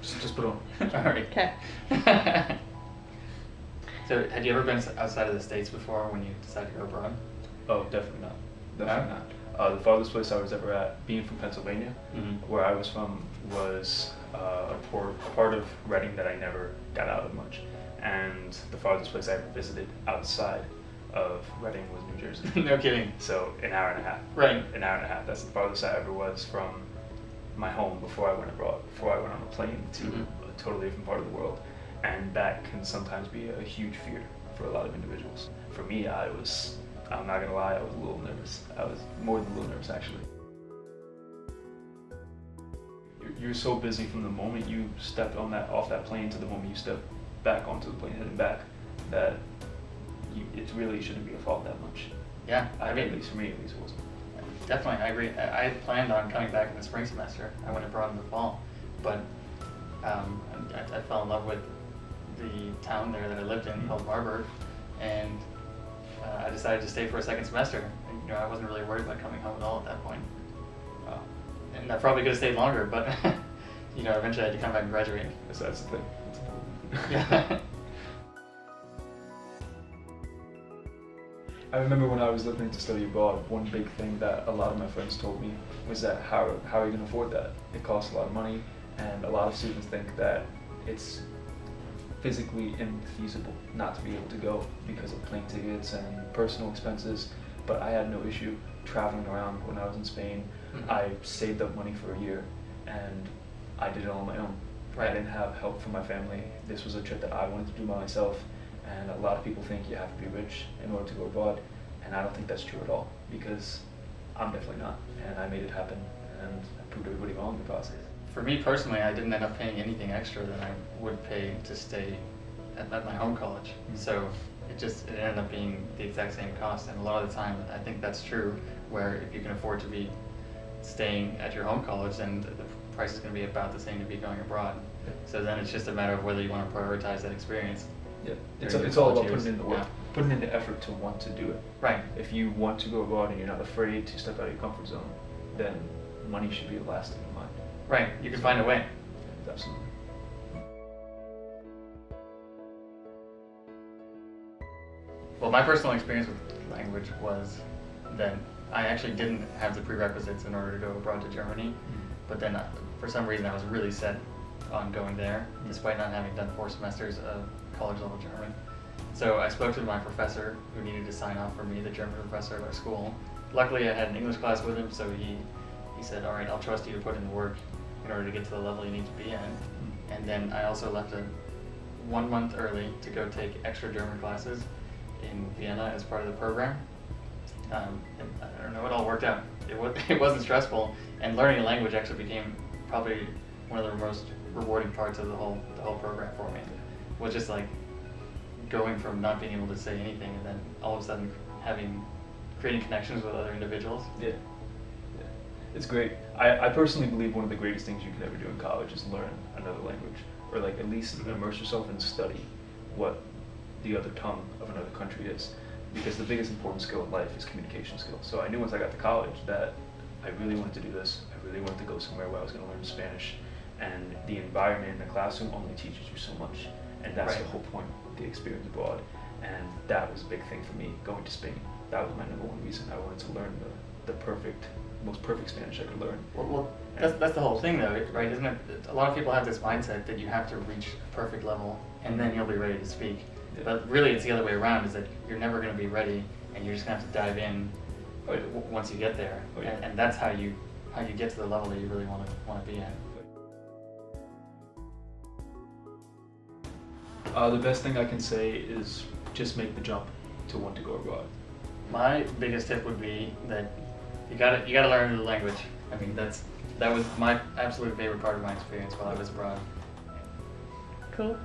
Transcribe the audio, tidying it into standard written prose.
Just put on. All right. Okay. So, had you ever been outside of the States before when you decided to go abroad? Oh, definitely not. Definitely not. The farthest place I was ever at, being from Pennsylvania, where I was from, was a part of Reading that I never got out of much. And the farthest place I ever visited outside of Reading was New Jersey. No kidding. So an hour and a half. Right. An hour and a half. That's the farthest I ever was from my home before I went abroad, before I went on a plane to a totally different part of the world. And that can sometimes be a huge fear for a lot of individuals. For me, I'm not gonna lie, I was a little nervous. I was more than a little nervous, actually. You're so busy from the moment you step off that plane to the moment you step back onto the plane heading back, that it really shouldn't be a fault that much. Yeah, I mean, at least for me, it wasn't. Definitely, I agree. I had planned on coming back in the spring semester. I went abroad in the fall, but I fell in love with the town there that I lived in called Marburg, and I decided to stay for a second semester. And, I wasn't really worried about coming home at all at that point. And I probably could have stayed longer, but eventually I had to come back and graduate. So that's the thing. Yeah. I remember when I was looking to study abroad, one big thing that a lot of my friends told me was that how are you going to afford that? It costs a lot of money, and a lot of students think that it's physically infeasible not to be able to go because of plane tickets and personal expenses. But I had no issue traveling around when I was in Spain. I saved up money for a year, and I did it all on my own. Right. I didn't have help from my family. This was a trip that I wanted to do by myself. And a lot of people think you have to be rich in order to go abroad, and I don't think that's true at all, because I'm definitely not, and I made it happen, and I proved everybody wrong in the process. For me personally, I didn't end up paying anything extra than I would pay to stay at my home college. So it ended up being the exact same cost, and a lot of the time I think that's true, where if you can afford to be staying at your home college, then the price is going to be about the same to be going abroad. So then it's just a matter of whether you want to prioritize that experience. Yeah, it's all about putting in the work, putting in the effort to want to do it. Right. If you want to go abroad and you're not afraid to step out of your comfort zone, then money should be the last thing in mind. Right, you can find a way. Absolutely. Well, my personal experience with language was that I actually didn't have the prerequisites in order to go abroad to Germany, but then for some reason I was really set on going there, despite not having done 4 semesters of college level German. So I spoke to my professor who needed to sign off for me, the German professor at our school. Luckily I had an English class with him, so he said, all right, I'll trust you to put in the work in order to get to the level you need to be in. And then I also left 1 month early to go take extra German classes in Vienna as part of the program. And I don't know, it all worked out. It wasn't stressful, and learning a language actually became probably one of the most rewarding parts of the whole program for me. Was just like going from not being able to say anything and then all of a sudden creating connections with other individuals. Yeah. It's great. I personally believe one of the greatest things you can ever do in college is learn another language, or like at least immerse yourself and study what the other tongue of another country is, because the biggest important skill in life is communication skills. So I knew once I got to college that I really wanted to do this. I really wanted to go somewhere where I was going to learn Spanish, and the environment in the classroom only teaches you so much, and that's the whole point of the experience abroad. And that was a big thing for me, going to Spain. That was my #1 reason. I wanted to learn the most perfect Spanish I could learn. Well, that's the whole thing though, right? Isn't it? A lot of people have this mindset that you have to reach a perfect level and then you'll be ready to speak. Yeah. But really it's the other way around, is that you're never going to be ready and you're just going to have to dive in once you get there. And that's how you get to the level that you really want to be at. The best thing I can say is just make the jump to want to go abroad. My biggest tip would be that you gotta learn the language. I mean, that was my absolute favorite part of my experience while I was abroad. Cool.